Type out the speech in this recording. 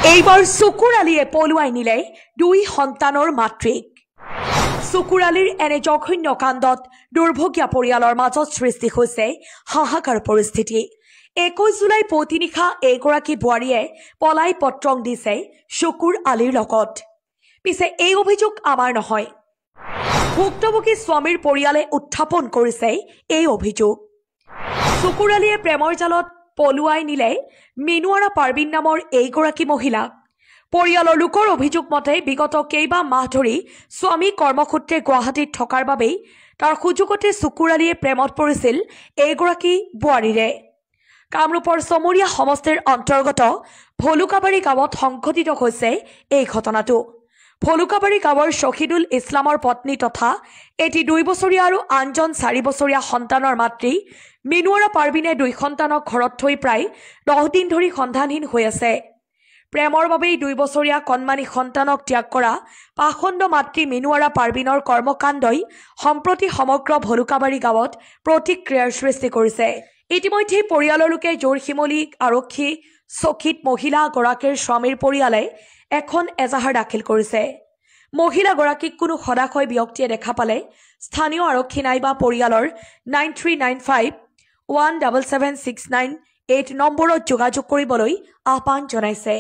এইবাৰ চকুৰ আলিয়ে পলুৱাই নিলে দুই সন্তানৰ মাতৃক। চকুৰ আলিৰ এনে জঘন্য কাণ্ডত দুৰ্ভগীয়া পৰিয়ালৰ মাজত সৃষ্টি হৈছে হাহাকাৰ পৰিস্থিতি। 21 জুলাই পুৱতি নিশা এগৰাকী বোৱাৰীয়ে পলাই পত্ৰং দিছে চকুৰ আলিৰ লগত। পিছে এই অভিযোগ আমাৰ নহয়, ভুক্তভোগী স্বামীৰ পৰিয়ালে উত্থাপন কৰিছে এই অভিযোগ। চকুৰ আলিয়ে প্ৰেমৰ জালত পলুৱাই নিলে মিনুৱাৰা পাৰ্বিন নামৰ এইগৰাকী মহিলাক। পৰিয়ালৰ লোকৰ অভিযোগ মতে বিগত কেইবা মাহ ধৰি স্বামী কৰ্মসূত্ৰে গুৱাহাটীত থকাৰ বাবেই তাৰ সুযোগতে চকুৰ আলিয়ে প্ৰেমত পৰিছিল এইগৰাকী বোৱাৰীৰে। কামৰূপৰ চমৰীয়া সমষ্টিৰ অন্তৰ্গত ভলুকাবাৰী গাঁৱত সংঘটিত হৈছে এই ঘটনাটো। ভলুকাবাৰী গাঁৱৰ শহীদুল ইছলামৰ পত্নী তথা এটি 2 বছৰীয়া আৰু আনজন 4 বছৰীয়া সন্তানৰ মাতৃ মিনুৱাৰা পাৰ্বিনে 2 সন্তানক ঘৰত থৈ প্ৰায় 10 দিন ধৰি সন্ধানহীন হৈ আছে। প্ৰেমৰ বাবেই 2 বছৰীয়া কণমানি সন্তানক ত্যাগ কৰা পাখণ্ড মাতৃ মিনুৱাৰা পাৰ্বিনৰ কৰ্মকাণ্ডই সম্প্ৰতি সমগ্ৰ ভলুকাবাৰী গাঁৱত প্ৰতিক্ৰিয়াৰ সৃষ্টি কৰিছে। ইতিমধ্যে পৰিয়ালৰ লোকে জোৰশিমলী আৰক্ষী চকীত মহিলাগৰাকীৰ স্বামীৰ পৰিয়ালে এখন এজাহাৰ দাখিল কৰিছে। মহিলাগৰাকীক কোনো সদাশয় ব্যক্তিয়ে দেখা পালে স্থানীয় আৰক্ষী নাইবা পৰিয়ালৰ 9395177698 নম্বৰত যোগাযোগ কৰিবলৈ আহ্বান জনাইছে।